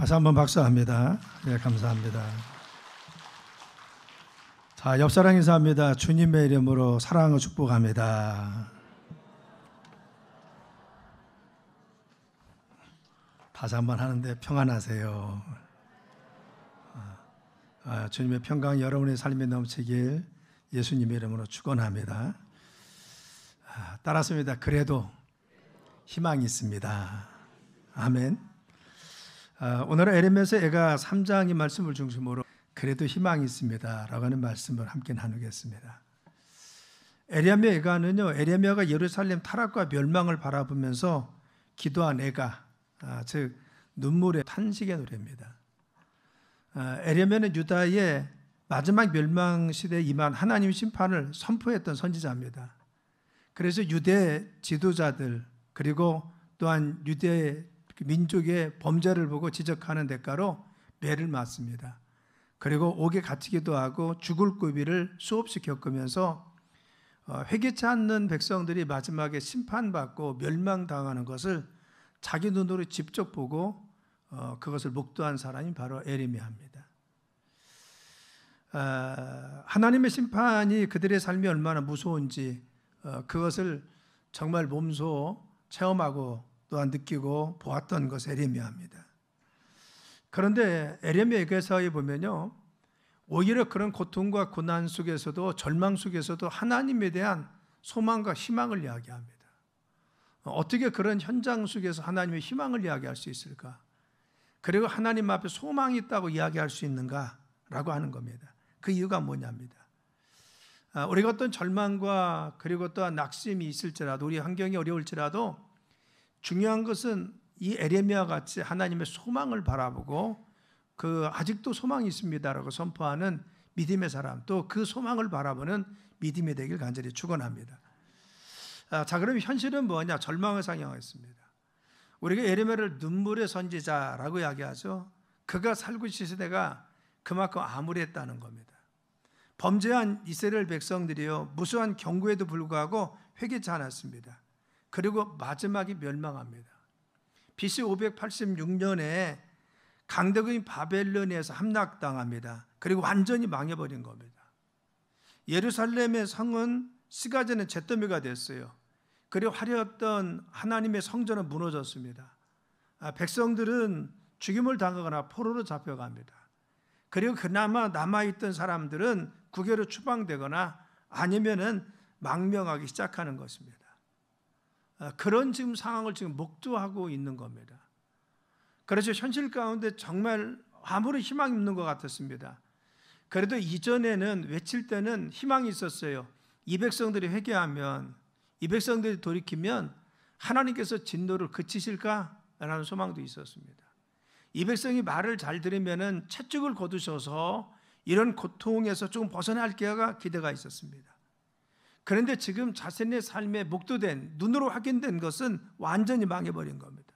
다시 한번 박수합니다. 네, 감사합니다. 자, 옆사랑 인사합니다. 주님의 이름으로 사랑을 축복합니다. 다시 한번 하는데 평안하세요. 주님의 평강 여러분의 삶에 넘치길 예수님의 이름으로 축원합니다. 따랐습니다. 그래도 희망이 있습니다. 아멘. 오늘은 에레미야서 애가 3장의 말씀을 중심으로 그래도 희망이 있습니다 라고 하는 말씀을 함께 나누겠습니다. 에레미야 애가는요, 에레미야가 예루살렘 타락과 멸망을 바라보면서 기도한 애가, 즉 눈물의 탄식의 노래입니다. 에레미야는 유다의 마지막 멸망 시대에 임한 하나님의 심판을 선포했던 선지자입니다. 그래서 유대 지도자들 그리고 또한 유대 민족의 범죄를 보고 지적하는 대가로 매를 맞습니다. 그리고 옥에 갇히기도 하고 죽을 고비를 수없이 겪으면서 회개치 않는 백성들이 마지막에 심판받고 멸망당하는 것을 자기 눈으로 직접 보고 그것을 목도한 사람이 바로 에레미야입니다. 하나님의 심판이 그들의 삶이 얼마나 무서운지 그것을 정말 몸소 체험하고 또한 느끼고 보았던 것이 에레미야입니다. 그런데 에레미야서에 보면요, 오히려 그런 고통과 고난 속에서도 절망 속에서도 하나님에 대한 소망과 희망을 이야기합니다. 어떻게 그런 현장 속에서 하나님의 희망을 이야기할 수 있을까? 그리고 하나님 앞에 소망이 있다고 이야기할 수 있는가라고 하는 겁니다. 그 이유가 뭐냐입니다. 우리가 어떤 절망과 그리고 또한 낙심이 있을지라도 우리 환경이 어려울지라도 중요한 것은 이 에레미야 같이 하나님의 소망을 바라보고 그 아직도 소망이 있습니다라고 선포하는 믿음의 사람, 또 그 소망을 바라보는 믿음이 되길 간절히 축원합니다. 자, 그럼 현실은 뭐냐? 절망을 상영했습니다. 우리가 에레미야를 눈물의 선지자라고 이야기하죠. 그가 살고 있는 시대가 그만큼 암울했다는 겁니다. 범죄한 이스라엘 백성들이요, 무수한 경고에도 불구하고 회개치 않았습니다. 그리고 마지막에 멸망합니다. BC 586년에 강대국인 바벨론에서 함락당합니다. 그리고 완전히 망해버린 겁니다. 예루살렘의 성은 시가전의 잿더미가 됐어요. 그리고 화려했던 하나님의 성전은 무너졌습니다. 백성들은 죽임을 당하거나 포로로 잡혀갑니다. 그리고 그나마 남아있던 사람들은 국외로 추방되거나 아니면은 망명하기 시작하는 것입니다. 그런 지금 상황을 지금 목도하고 있는 겁니다. 그래서 현실 가운데 정말 아무런 희망이 없는 것 같았습니다. 그래도 이전에는 외칠 때는 희망이 있었어요. 이 백성들이 회개하면, 이 백성들이 돌이키면 하나님께서 진노를 그치실까라는 소망도 있었습니다. 이 백성이 말을 잘 들으면 채찍을 거두셔서 이런 고통에서 조금 벗어날 기대가 있었습니다. 그런데 지금 자신의 삶에 목도된, 눈으로 확인된 것은 완전히 망해버린 겁니다.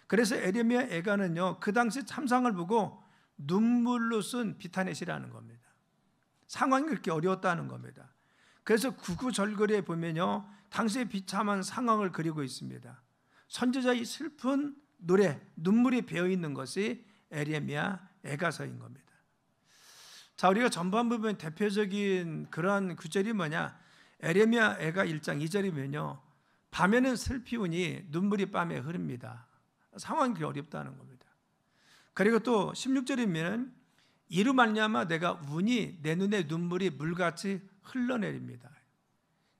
그래서 에레미야 애가는요, 그 당시 참상을 보고 눈물로 쓴 비탄의 시라는 겁니다. 상황이 그렇게 어려웠다는 겁니다. 그래서 구구절절에 보면요, 당시의 비참한 상황을 그리고 있습니다. 선지자의 슬픈 노래, 눈물이 배어있는 것이 에레미야 애가서인 겁니다. 자, 우리가 전반부 보면 대표적인 그러한 구절이 뭐냐? 에레미야 애가 1장 2절이면요, 밤에는 슬피우니 눈물이 밤에 흐릅니다. 상황이 그렇게 어렵다는 겁니다. 그리고 또 16절이면 이로 말미암아 내가 우니 내 눈에 눈물이 물같이 흘러내립니다.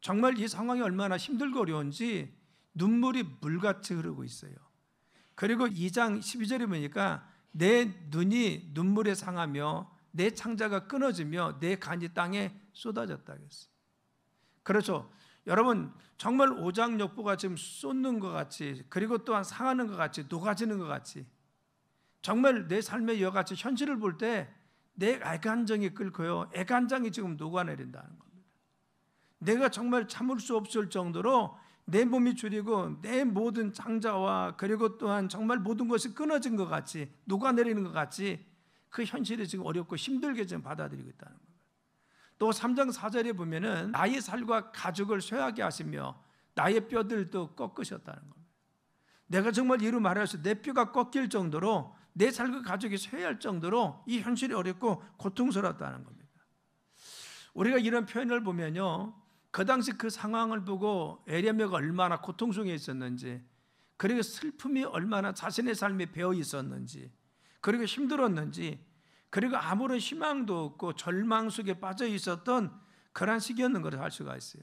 정말 이 상황이 얼마나 힘들고 어려운지 눈물이 물같이 흐르고 있어요. 그리고 2장 12절에 보니까 내 눈이 눈물에 상하며 내 창자가 끊어지며 내 간이 땅에 쏟아졌다 했어요. 그렇죠. 여러분, 정말 오장육부가 지금 쏟는 것 같이, 그리고 또한 상하는 것 같이, 녹아지는 것 같이, 정말 내 삶의 이와 같이 현실을 볼 때 내 애간장이 끓고요, 애간장이 지금 녹아내린다는 겁니다. 내가 정말 참을 수 없을 정도로 내 몸이 줄이고 내 모든 창자와 그리고 또한 정말 모든 것이 끊어진 것 같이, 녹아내리는 것 같이 그 현실이 지금 어렵고 힘들게 지금 받아들이고 있다는 겁니다. 또 3장 4절에 보면은 나의 살과 가죽을 쇠하게 하시며 나의 뼈들도 꺾으셨다는 겁니다. 내가 정말 이루 말해서 내 뼈가 꺾일 정도로 내 삶과 가족이 쇠할 정도로 이 현실이 어렵고 고통스럽다는 겁니다. 우리가 이런 표현을 보면요, 그 당시 그 상황을 보고 에레미야가 얼마나 고통 속에 있었는지, 그리고 슬픔이 얼마나 자신의 삶에 배어 있었는지, 그리고 힘들었는지, 그리고 아무런 희망도 없고 절망 속에 빠져 있었던 그런 시기였는 것을 알 수가 있어요.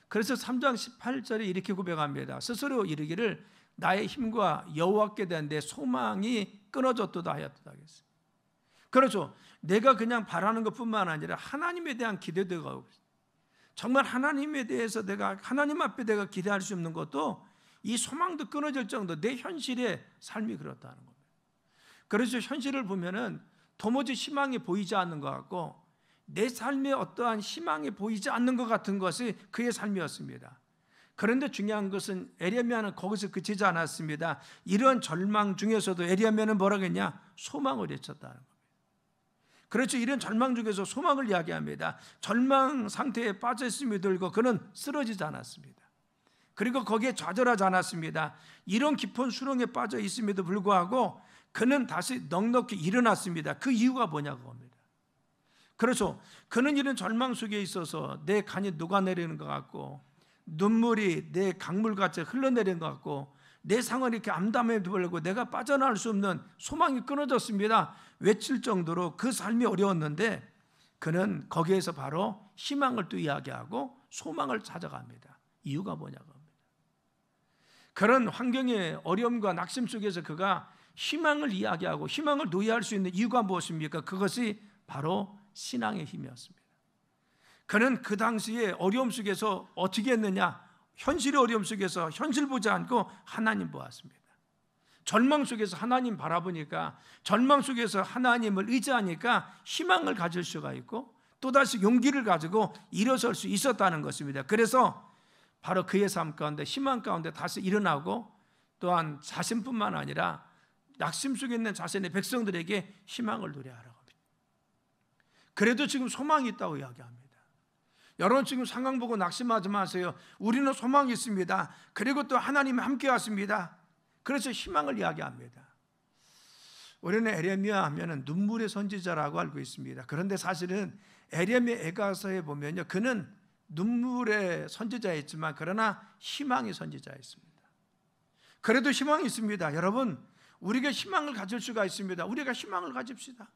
그래서 3장 18절에 이렇게 고백합니다. 스스로 이르기를 나의 힘과 여호와께 대한 내 소망이 끊어졌도다 하였도다 하겠어요. 그렇죠. 내가 그냥 바라는 것뿐만 아니라 하나님에 대한 기대도 가고, 정말 하나님에 대해서 내가 하나님 앞에 내가 기대할 수 없는 것도 이 소망도 끊어질 정도 내 현실의 삶이 그렇다는 겁니다. 그래서 현실을 보면은 도무지 희망이 보이지 않는 것 같고 내 삶에 어떠한 희망이 보이지 않는 것 같은 것이 그의 삶이었습니다. 그런데 중요한 것은 에레미야는 거기서 그치지 않았습니다. 이런 절망 중에서도 에레미야는 뭐라고 했냐? 소망을 외쳤다는 겁니다. 그렇죠. 이런 절망 중에서 소망을 이야기합니다. 절망 상태에 빠져 있음이 들고 그는 쓰러지지 않았습니다. 그리고 거기에 좌절하지 않았습니다. 이런 깊은 수렁에 빠져 있음에도 불구하고 그는 다시 넉넉히 일어났습니다. 그 이유가 뭐냐고 합니다. 그렇죠. 그는 이런 절망 속에 있어서 내 간이 녹아내리는 것 같고 눈물이 내 강물같이 흘러내리는 것 같고 내 상황이 이렇게 암담해 보이고 내가 빠져나올 수 없는 소망이 끊어졌습니다. 외칠 정도로 그 삶이 어려웠는데 그는 거기에서 바로 희망을 또 이야기하고 소망을 찾아갑니다. 이유가 뭐냐고 합니다. 그런 환경의 어려움과 낙심 속에서 그가 희망을 이야기하고 희망을 노래할 수 있는 이유가 무엇입니까? 그것이 바로 신앙의 힘이었습니다. 그는 그 당시에 어려움 속에서 어떻게 했느냐? 현실의 어려움 속에서 현실 보지 않고 하나님 보았습니다. 절망 속에서 하나님 바라보니까, 절망 속에서 하나님을 의지하니까 희망을 가질 수가 있고 또다시 용기를 가지고 일어설 수 있었다는 것입니다. 그래서 바로 그의 삶 가운데 희망 가운데 다시 일어나고 또한 자신뿐만 아니라 낙심 속에 있는 자신의 백성들에게 희망을 노래하라고 합니다. 그래도 지금 소망이 있다고 이야기합니다. 여러분 지금 상황 보고 낙심하지 마세요. 우리는 소망이 있습니다. 그리고 또 하나님이 함께 하십니다. 그래서 희망을 이야기합니다. 우리는 에레미야 하면은 눈물의 선지자라고 알고 있습니다. 그런데 사실은 에레미야 애가서에 보면요, 그는 눈물의 선지자였지만 그러나 희망의 선지자였습니다. 그래도 희망이 있습니다. 여러분, 우리가 희망을 가질 수가 있습니다. 우리가 희망을 가집시다.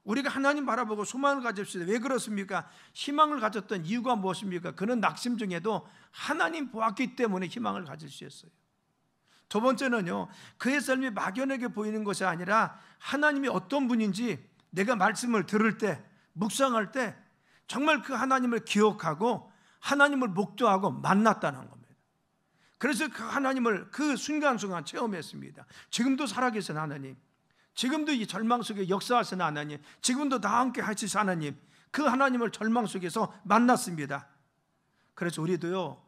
우리가 하나님 바라보고 소망을 가집시다. 왜 그렇습니까? 희망을 가졌던 이유가 무엇입니까? 그는 낙심 중에도 하나님 보았기 때문에 희망을 가질 수 있어요. 두 번째는요, 그의 삶이 막연하게 보이는 것이 아니라 하나님이 어떤 분인지 내가 말씀을 들을 때, 묵상할 때 정말 그 하나님을 기억하고 하나님을 목도하고 만났다는 겁니다. 그래서 그 하나님을 그 순간순간 체험했습니다. 지금도 살아계신 하나님, 지금도 이 절망 속에 역사하시는 하나님, 지금도 나와 함께 하시는 하나님, 그 하나님을 절망 속에서 만났습니다. 그래서 우리도요,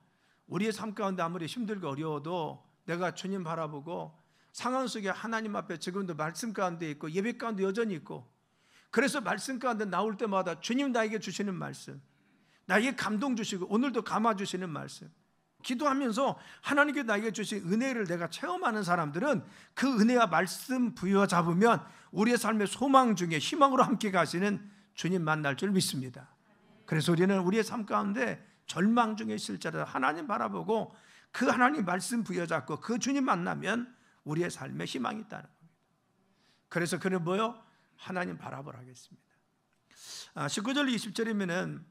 우리의 삶 가운데 아무리 힘들고 어려워도 내가 주님 바라보고 상황 속에 하나님 앞에 지금도 말씀 가운데 있고 예배 가운데 여전히 있고, 그래서 말씀 가운데 나올 때마다 주님 나에게 주시는 말씀, 나에게 감동 주시고 오늘도 감화 주시는 말씀, 기도하면서 하나님께 나에게 주신 은혜를 내가 체험하는 사람들은 그 은혜와 말씀 부여잡으면 우리의 삶의 소망 중에 희망으로 함께 가시는 주님 만날 줄 믿습니다. 그래서 우리는 우리의 삶 가운데 절망 중에 있을지라도 하나님 바라보고 그 하나님 말씀 부여잡고 그 주님 만나면 우리의 삶에 희망이 있다는 겁니다. 그래서 그는 뭐요? 하나님 바라보라 하겠습니다. 19절 20절이면은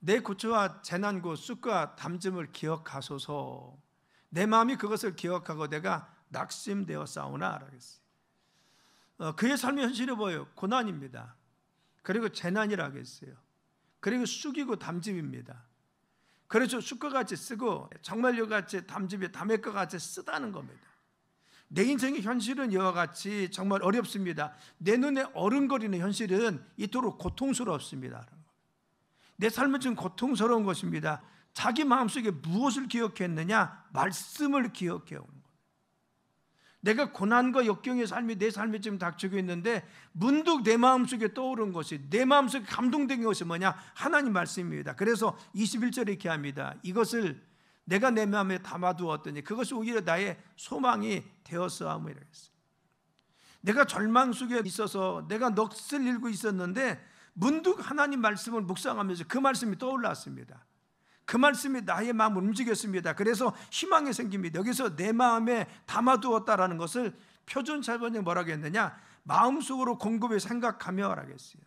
내 고초와 재난고 쑥과 담짐을 기억하소서. 내 마음이 그것을 기억하고 내가 낙심되어 싸우나 하겠어요. 그의 삶의 현실이 뭐예요? 고난입니다. 그리고 재난이라고 했어요. 그리고 쑥이고 담짐입니다. 그래서 쑥과 같이 쓰고 정말 이와 같이 담집에 담액과 같이 쓰다는 겁니다. 내 인생의 현실은 이와 같이 정말 어렵습니다. 내 눈에 어른거리는 현실은 이토록 고통스럽습니다. 내 삶은 지금 고통스러운 것입니다. 자기 마음속에 무엇을 기억했느냐? 말씀을 기억해 오는 거예요. 내가 고난과 역경의 삶이 내 삶에 지금 닥치고 있는데 문득 내 마음속에 떠오른 것이, 내 마음속에 감동된 것이 뭐냐? 하나님 말씀입니다. 그래서 21절에 이렇게 합니다. 이것을 내가 내 마음에 담아두었더니 그것이 오히려 나의 소망이 되었사오며 이랬어요. 내가 절망 속에 있어서 내가 넋을 잃고 있었는데 문득 하나님 말씀을 묵상하면서 그 말씀이 떠올랐습니다. 그 말씀이 나의 마음을 움직였습니다. 그래서 희망이 생깁니다. 여기서 내 마음에 담아두었다라는 것을 표준 잘번에 뭐라고 했느냐, 마음속으로 곰곰이 생각하며 라겠어요.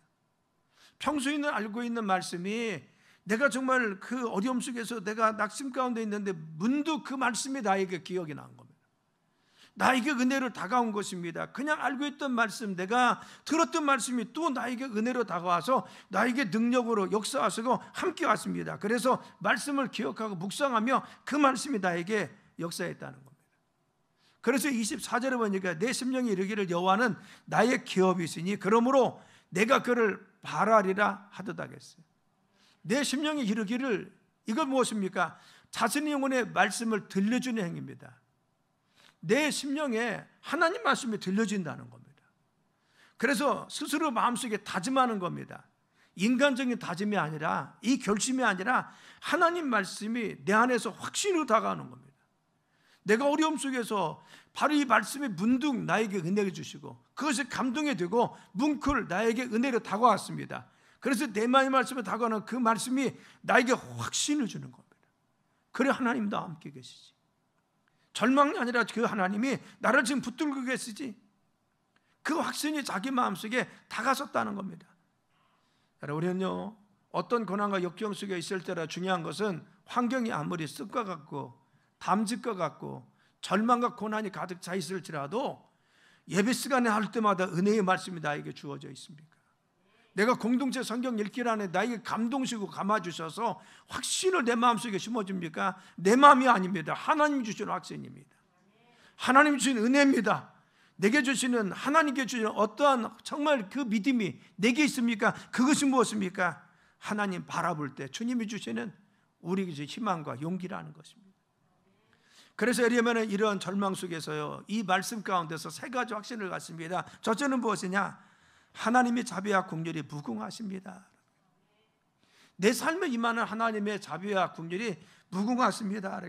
평소에는 알고 있는 말씀이 내가 정말 그 어려움 속에서 내가 낙심 가운데 있는데 문득 그 말씀이 나에게 기억이 난 겁니다. 나에게 은혜로 다가온 것입니다. 그냥 알고 있던 말씀, 내가 들었던 말씀이 또 나에게 은혜로 다가와서 나에게 능력으로 역사하시고 함께 왔습니다. 그래서 말씀을 기억하고 묵상하며 그 말씀이 나에게 역사했다는 겁니다. 그래서 24절에 보니까 내 심령이 이르기를 여호와는 나의 기업이시니 그러므로 내가 그를 바라리라 하듯 하겠어요. 내 심령이 이르기를, 이건 무엇입니까? 자신의 영혼의 말씀을 들려주는 행위입니다. 내 심령에 하나님 말씀이 들려진다는 겁니다. 그래서 스스로 마음속에 다짐하는 겁니다. 인간적인 다짐이 아니라, 이 결심이 아니라 하나님 말씀이 내 안에서 확신으로 다가오는 겁니다. 내가 어려움 속에서 바로 이 말씀이 문득 나에게 은혜를 주시고 그것이 감동이 되고 뭉클 나에게 은혜로 다가왔습니다. 그래서 내 마음의 말씀에 다가오는 그 말씀이 나에게 확신을 주는 겁니다. 그래 하나님도 함께 계시지. 절망이 아니라 그 하나님이 나를 지금 붙들고 계시지. 그 확신이 자기 마음속에 다가섰다는 겁니다. 우리는요, 어떤 고난과 역경 속에 있을 때라 중요한 것은 환경이 아무리 습과 같고 담짓과 같고 절망과 고난이 가득 차 있을지라도 예배 시간에 할 때마다 은혜의 말씀이 나에게 주어져 있습니까? 내가 공동체 성경 읽기란에 나에게 감동시고 감아주셔서 확신을 내 마음속에 심어줍니까? 내 마음이 아닙니다. 하나님 주시는 확신입니다. 하나님 주신 은혜입니다. 내게 주시는, 하나님께 주시는 어떠한 정말 그 믿음이 내게 있습니까? 그것이 무엇입니까? 하나님 바라볼 때 주님이 주시는 우리에게 희망과 용기라는 것입니다. 그래서 에리야는 이런 절망 속에서요, 이 말씀 가운데서 세 가지 확신을 갖습니다. 첫째는 무엇이냐? 하나님의 자비와 긍휼이 무궁하십니다. 내 삶에 임하는 하나님의 자비와 긍휼이 무궁하십니다.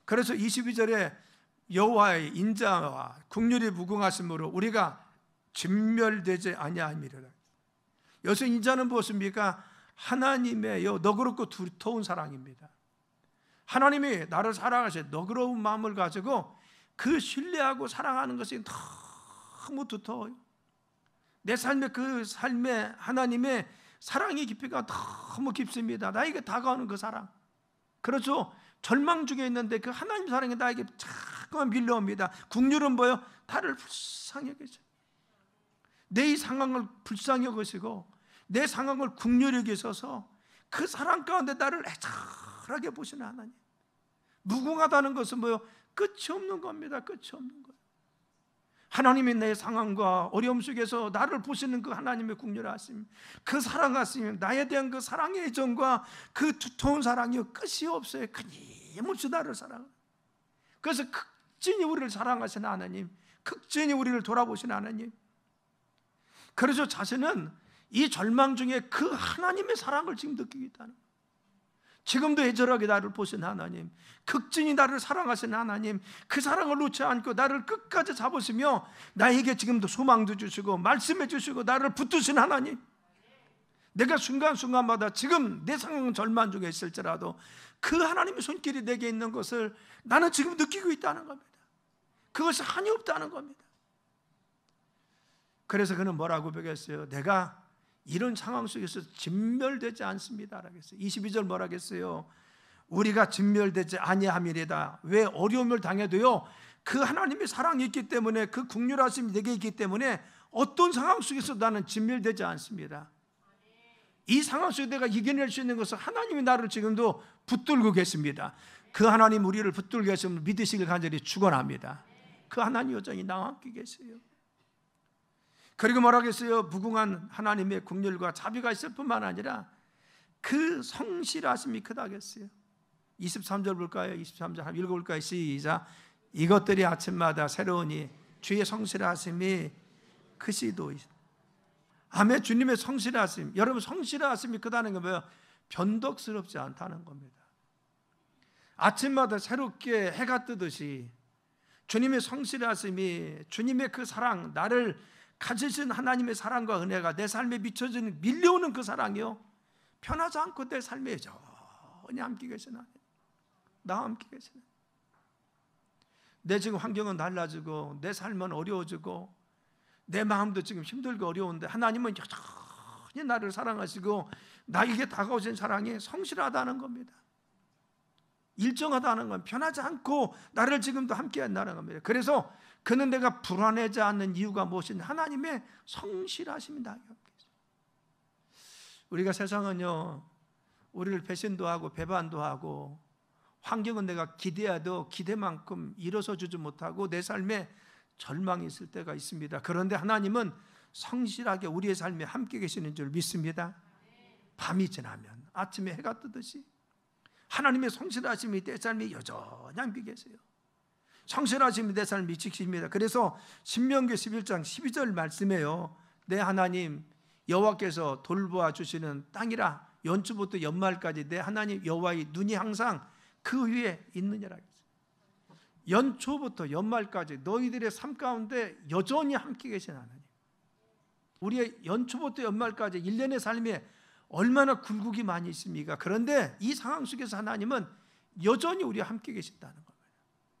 그래서 22절에 여호와의 인자와 긍휼이 무궁하심으로 우리가 진멸되지 아니함이로라. 여기서 인자는 무엇입니까? 하나님의 너그럽고 두터운 사랑입니다. 하나님이 나를 사랑하셔 너그러운 마음을 가지고 그 신뢰하고 사랑하는 것이 너무 두터워요. 내 삶의 그 삶에 하나님의 사랑의 깊이가 너무 깊습니다. 나에게 다가오는 그 사랑. 그렇죠. 절망 중에 있는데 그 하나님 사랑이 나에게 자꾸만 밀려옵니다. 긍휼은 뭐예요? 나를 불쌍히 여기죠. 내 이 상황을 불쌍히 여기시고 내 상황을 긍휼히 여기셔서 그 사랑 가운데 나를 애절하게 보시는 하나님. 무궁하다는 것은 뭐예요? 끝이 없는 겁니다. 끝이 없는 거예요. 하나님이 내 상황과 어려움 속에서 나를 보시는 그 하나님의 긍휼하심, 그 사랑하심, 나에 대한 그 사랑의 애정과 그 두터운 사랑이 끝이 없어요. 끊임없이 나를 사랑해요. 그래서 극진히 우리를 사랑하시는 하나님, 극진히 우리를 돌아보시는 하나님. 그래서 자신은 이 절망 중에 그 하나님의 사랑을 지금 느끼고 있다는 거예요. 지금도 애절하게 나를 보시는 하나님, 극진히 나를 사랑하시는 하나님, 그 사랑을 놓지 않고 나를 끝까지 잡으시며 나에게 지금도 소망도 주시고 말씀해 주시고 나를 붙드신 하나님. 내가 순간순간마다 지금 내 상황은 절망 중에 있을지라도 그 하나님의 손길이 내게 있는 것을 나는 지금 느끼고 있다는 겁니다. 그것이 한이 없다는 겁니다. 그래서 그는 뭐라고 배웠어요? 내가 이런 상황 속에서 진멸되지 않습니다. 22절 뭐라고 했어요? 우리가 진멸되지 아니함이래다. 왜 어려움을 당해도요, 그 하나님의 사랑이 있기 때문에, 그 긍휼하심이 내게 있기 때문에 어떤 상황 속에서 나는 진멸되지 않습니다. 이 상황 속에 내가 이겨낼 수 있는 것은 하나님이 나를 지금도 붙들고 계십니다. 그 하나님 우리를 붙들고 계시면 믿으시길 간절히 축원합니다. 그 하나님 여전히 나와 함께 계세요. 그리고 뭐라겠어요? 무궁한 하나님의 긍휼과 자비가 있을 뿐만 아니라 그 성실하심이 크다겠어요. 23절 볼까요? 23절 한번 읽어볼까요? 시작. 이것들이 아침마다 새로우니 주의 성실하심이 크시도이다. 아멘. 주님의 성실하심. 여러분, 성실하심이 크다는 건 뭐예요? 변덕스럽지 않다는 겁니다. 아침마다 새롭게 해가 뜨듯이 주님의 성실하심이, 주님의 그 사랑, 나를 가지신 하나님의 사랑과 은혜가 내 삶에 비춰지는 밀려오는 그 사랑이요, 변하지 않고 내 삶에 여전히 함께 계신 하나님, 나와 함께 계신 하나님. 내 지금 환경은 달라지고 내 삶은 어려워지고 내 마음도 지금 힘들고 어려운데 하나님은 여전히 나를 사랑하시고 나에게 다가오신 사랑이 성실하다는 겁니다. 일정하다는 건 변하지 않고 나를 지금도 함께 한다는 겁니다. 그래서 그는 내가 불안해하지 않는 이유가 무엇이냐? 하나님의 성실하심이다. 우리가 세상은요, 우리를 배신도 하고 배반도 하고, 환경은 내가 기대해도 기대만큼 일어서 주지 못하고 내 삶에 절망이 있을 때가 있습니다. 그런데 하나님은 성실하게 우리의 삶에 함께 계시는 줄 믿습니다. 밤이 지나면 아침에 해가 뜨듯이 하나님의 성실하심이 내 삶에 여전히 함께 계세요. 성실하심이 내 삶을 지키십니다. 그래서 신명기 11장 12절 말씀에요, 내 하나님 여호와께서 돌보아 주시는 땅이라, 연초부터 연말까지 내 하나님 여호와의 눈이 항상 그 위에 있느니라. 연초부터 연말까지 너희들의 삶 가운데 여전히 함께 계신 하나님, 우리의 연초부터 연말까지 1년의 삶에 얼마나 굴곡이 많이 있습니까? 그런데 이 상황 속에서 하나님은 여전히 우리와 함께 계신다는 겁니다.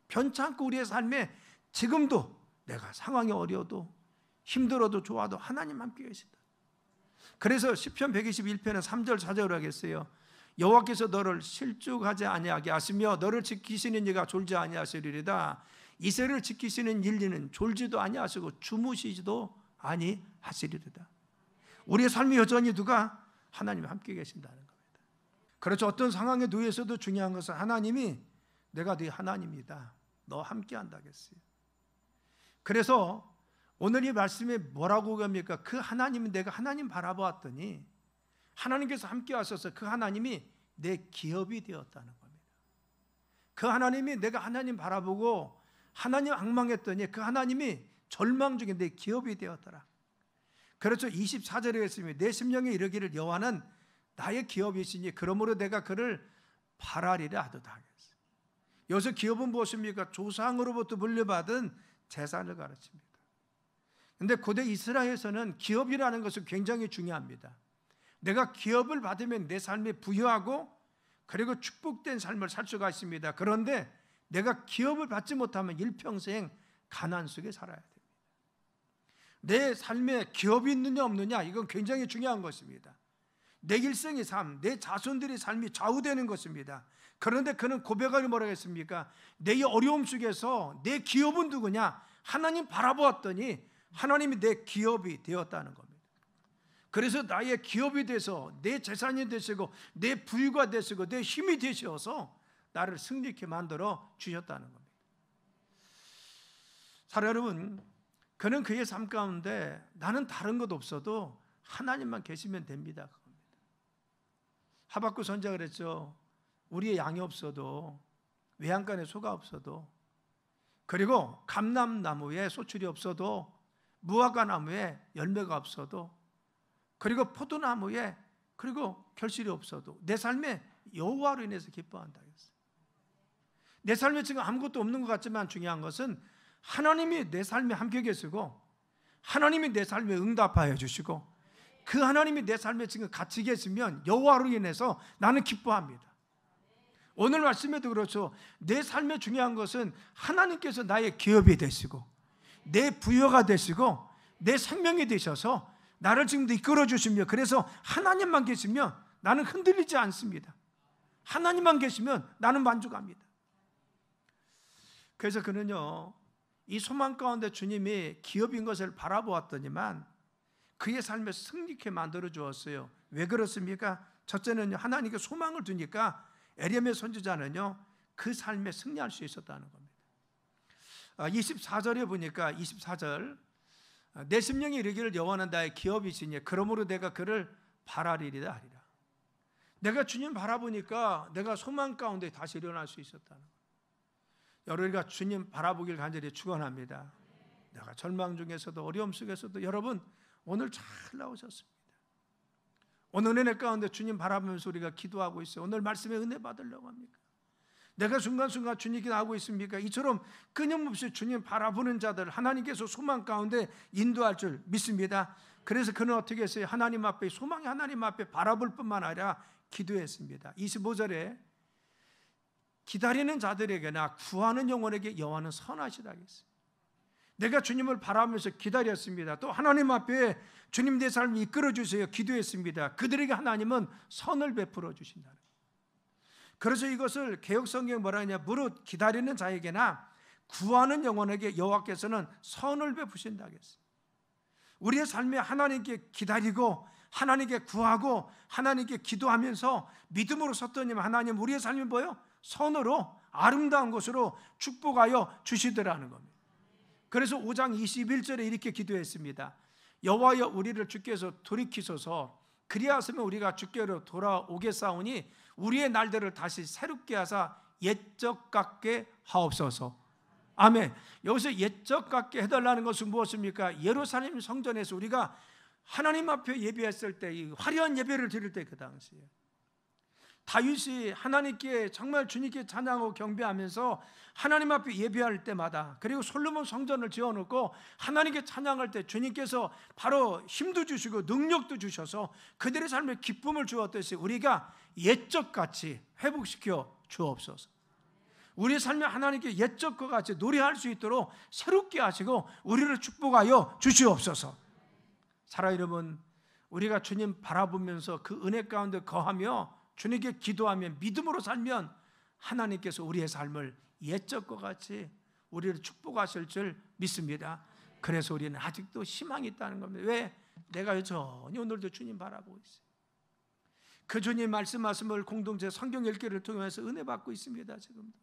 변찮고 우리의 삶에 지금도 내가 상황이 어려워도 힘들어도 좋아도 하나님 함께 계신다. 그래서 시편 121편은 3절 4절을 하겠어요. 여호와께서 너를 실족하지 아니하게 하시며 너를 지키시는 이가 졸지 아니하시리이다. 이새를 지키시는 인리는 졸지도 아니하시고 주무시지도 아니하시리이다. 우리의 삶이 여전히 누가? 하나님이 함께 계신다는 겁니다. 그렇죠. 어떤 상황에 놓여서도 중요한 것은 하나님이 내가 네 하나님이다, 너 함께 한다겠어요. 그래서 오늘 이 말씀에 뭐라고 합니까? 그 하나님은, 내가 하나님 바라보았더니 하나님께서 함께 하셔서 그 하나님이 내 기업이 되었다는 겁니다. 그 하나님이, 내가 하나님 바라보고 하나님 앙망했더니 그 하나님이 절망 중에 내 기업이 되었더라. 그렇죠. 24절에 했습니다. 내 심령에 이르기를 여호와는 나의 기업이시니 그러므로 내가 그를 바라리라 하도다 하겠어요. 여기서 기업은 무엇입니까? 조상으로부터 물려받은 재산을 가르칩니다. 그런데 고대 이스라엘에서는 기업이라는 것은 굉장히 중요합니다. 내가 기업을 받으면 내 삶에 부유하고 그리고 축복된 삶을 살 수가 있습니다. 그런데 내가 기업을 받지 못하면 일평생 가난 속에 살아야 됩니다. 내 삶에 기업이 있느냐 없느냐, 이건 굉장히 중요한 것입니다. 내 일생의 삶, 내 자손들의 삶이 좌우되는 것입니다. 그런데 그는 고백하기 뭐라고 했습니까? 내 어려움 속에서 내 기업은 누구냐? 하나님 바라보았더니 하나님이 내 기업이 되었다는 겁니다. 그래서 나의 기업이 돼서 내 재산이 되시고 내 부유가 되시고 내 힘이 되셔서 나를 승리케 만들어 주셨다는 겁니다. 사랑 여러분, 그는 그의 삶 가운데 나는 다른 것 없어도 하나님만 계시면 됩니다. 그겁니다. 하박국 선지자가 그랬죠. 우리의 양이 없어도, 외양간에 소가 없어도, 그리고 감람나무에 소출이 없어도, 무화과 나무에 열매가 없어도, 그리고 포도나무에 그리고 결실이 없어도 내 삶에 여호와로 인해서 기뻐한다 했어요. 내 삶에 지금 아무것도 없는 것 같지만 중요한 것은 하나님이 내 삶에 함께 계시고 하나님이 내 삶에 응답하여 주시고 그 하나님이 내 삶에 지금 같이 계시면 여호와로 인해서 나는 기뻐합니다. 오늘 말씀에도 그렇죠. 내 삶에 중요한 것은 하나님께서 나의 기업이 되시고 내 부여가 되시고 내 생명이 되셔서 나를 지금도 이끌어 주시며, 그래서 하나님만 계시면 나는 흔들리지 않습니다. 하나님만 계시면 나는 만족합니다. 그래서 그는요, 이 소망 가운데 주님이 기업인 것을 바라보았더니만 그의 삶에 승리케 만들어 주었어요. 왜 그렇습니까? 첫째는요, 하나님께 소망을 두니까 에레미야 선지자는요 그 삶에 승리할 수 있었다는 겁니다. 24절에 보니까 24절, 내 심령이 이르기를 여호와는 나의 기업이시니 그러므로 내가 그를 바라리이다 하리라. 내가 주님 바라보니까 내가 소망 가운데 다시 일어날 수 있었다는 거예요. 여러분과 주님 바라보길 간절히 축원합니다. 내가 절망 중에서도 어려움 속에서도 여러분 오늘 잘 나오셨습니다. 오늘 은혜 가운데 주님 바라보면서 우리가 기도하고 있어요. 오늘 말씀에 은혜 받으려고 합니까? 내가 순간순간 주님께 나오고 있습니까? 이처럼 끊임없이 주님 바라보는 자들 하나님께서 소망 가운데 인도할 줄 믿습니다. 그래서 그는 어떻게 했어요? 하나님 앞에, 소망이 하나님 앞에 바라볼 뿐만 아니라 기도했습니다. 25절에 기다리는 자들에게나 구하는 영혼에게 여호와는 선하시다 했어요. 내가 주님을 바라면서 기다렸습니다. 또 하나님 앞에 주님 내 삶을 이끌어 주세요 기도했습니다. 그들에게 하나님은 선을 베풀어 주신다. 그래서 이것을 개역성경에 뭐라 하냐, 무릇 기다리는 자에게나 구하는 영혼에게 여호와께서는 선을 베푸신다 했어요. 우리의 삶에 하나님께 기다리고 하나님께 구하고 하나님께 기도하면서 믿음으로 섰더니 하나님 우리의 삶이 뭐예요? 선으로 아름다운 것으로 축복하여 주시더라는 겁니다. 그래서 5장 21절에 이렇게 기도했습니다. 여호와여 우리를 주께서 돌이키소서, 그리하시면 우리가 주께로 돌아오겠사오니 우리의 날들을 다시 새롭게 하사 옛적 같게 하옵소서. 아멘. 여기서 옛적 같게 해달라는 것은 무엇입니까? 예루살렘 성전에서 우리가 하나님 앞에 예배했을 때, 이 화려한 예배를 드릴 때, 그 당시에 다윗이 하나님께 정말 주님께 찬양하고 경배하면서 하나님 앞에 예배할 때마다, 그리고 솔로몬 성전을 지어놓고 하나님께 찬양할 때 주님께서 바로 힘도 주시고 능력도 주셔서 그들의 삶에 기쁨을 주었듯이 우리가 옛적같이 회복시켜 주옵소서. 우리의 삶에 하나님께 옛적과 같이 노래할 수 있도록 새롭게 하시고 우리를 축복하여 주시옵소서. 사랑하는 여러분, 우리가 주님 바라보면서 그 은혜 가운데 거하며 주님께 기도하며 믿음으로 살면 하나님께서 우리의 삶을 옛적과 같이 우리를 축복하실 줄 믿습니다. 그래서 우리는 아직도 희망이 있다는 겁니다. 왜? 내가 여전히 오늘도 주님 바라보고 있어요. 그 주님 말씀을 공동체 성경 읽기를 통해서 은혜 받고 있습니다. 지금도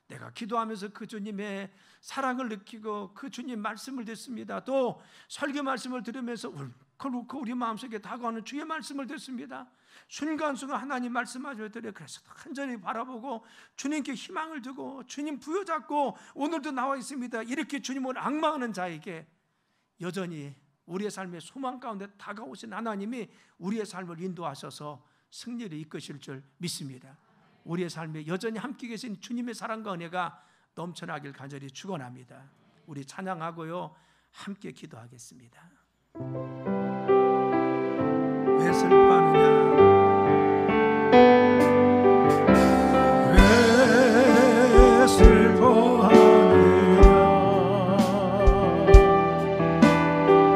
내가 기도하면서 그 주님의 사랑을 느끼고 그 주님 말씀을 듣습니다. 또 설교 말씀을 들으면서 울컥울컥 우리 마음속에 다가오는 주의 말씀을 듣습니다. 순간순간 하나님 말씀하실 때 그래서 간절히 바라보고 주님께 희망을 두고 주님 부여잡고 오늘도 나와 있습니다. 이렇게 주님을 앙망하는 자에게 여전히 우리의 삶의 소망 가운데 다가오신 하나님이 우리의 삶을 인도하셔서 승리를 이끄실 줄 믿습니다. 우리의 삶에 여전히 함께 계신 주님의 사랑과 은혜가 넘쳐나길 간절히 축원합니다. 우리 찬양하고요 함께 기도하겠습니다. 왜 슬퍼하느냐, 왜 슬퍼하느냐,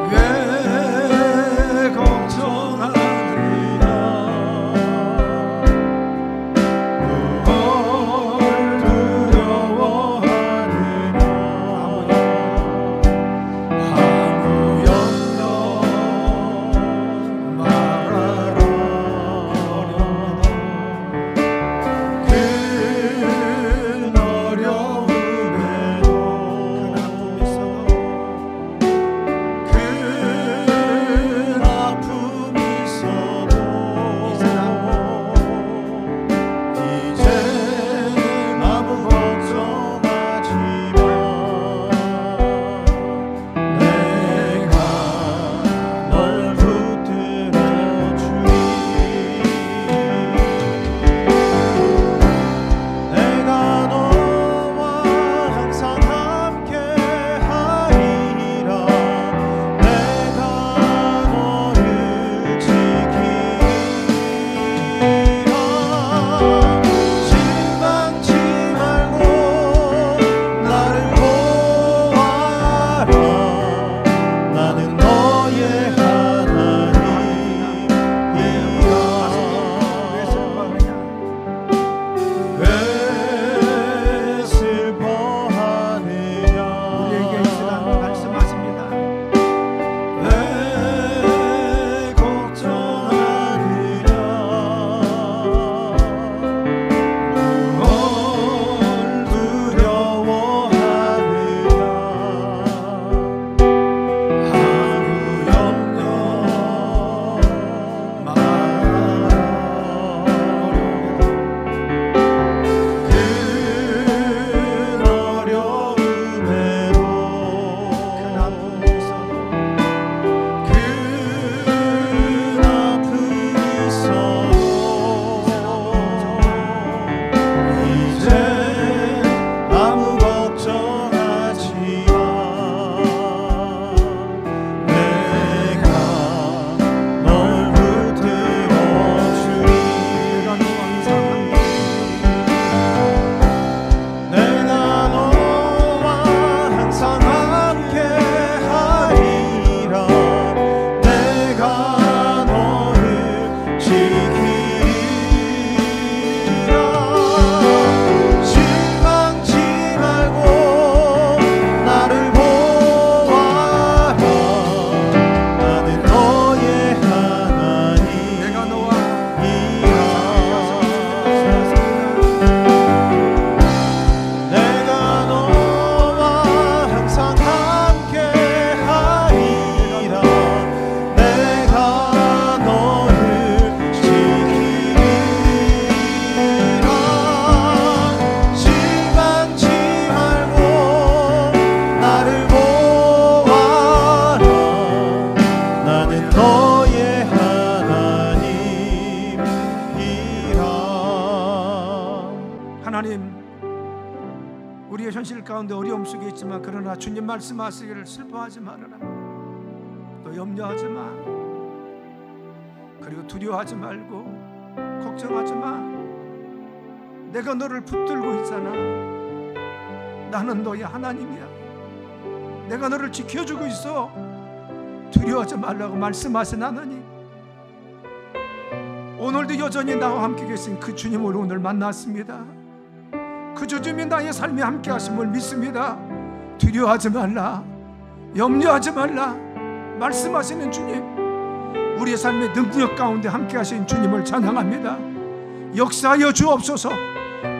왜 걱정하느냐, 현실 가운데 어려움 속에 있지만 그러나 주님 말씀하시기를 슬퍼하지 말아라, 또 염려하지 마, 그리고 두려워하지 말고 걱정하지 마. 내가 너를 붙들고 있잖아. 나는 너의 하나님이야. 내가 너를 지켜주고 있어. 두려워하지 말라고 말씀하신 하나님, 오늘도 여전히 나와 함께 계신 그 주님을 오늘 만났습니다. 그 주님이 나의 삶에 함께 하심을 믿습니다. 두려워하지 말라, 염려하지 말라 말씀하시는 주님, 우리의 삶의 능력 가운데 함께 하신 주님을 찬양합니다. 역사하여 주옵소서.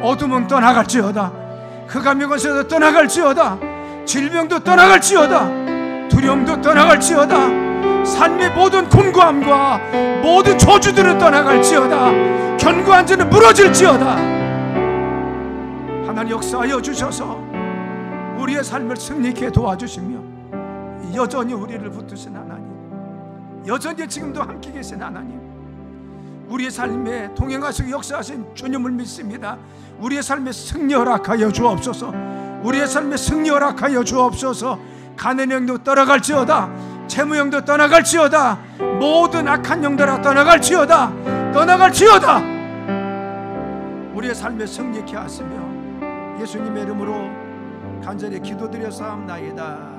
어둠은 떠나갈지어다, 흑암의 권세도 떠나갈지어다, 질병도 떠나갈지어다, 두려움도 떠나갈지어다, 삶의 모든 곤고함과 모든 저주들은 떠나갈지어다, 견고한 자는 무너질지어다. 하나님 역사하여 주셔서 우리의 삶을 승리케 도와주시며 여전히 우리를 붙드신 하나님, 여전히 지금도 함께 계신 하나님, 우리의 삶에 동행하시고 역사하신 주님을 믿습니다. 우리의 삶에 승리 허락하여 주옵소서. 우리의 삶에 승리 허락하여 주옵소서. 가난의 영도 떠나갈지어다, 재무 영도 떠나갈지어다, 모든 악한 영들아 떠나갈지어다, 떠나갈지어다. 우리의 삶에 승리케 하시며 예수님의 이름으로 간절히 기도드려 사옵나이다.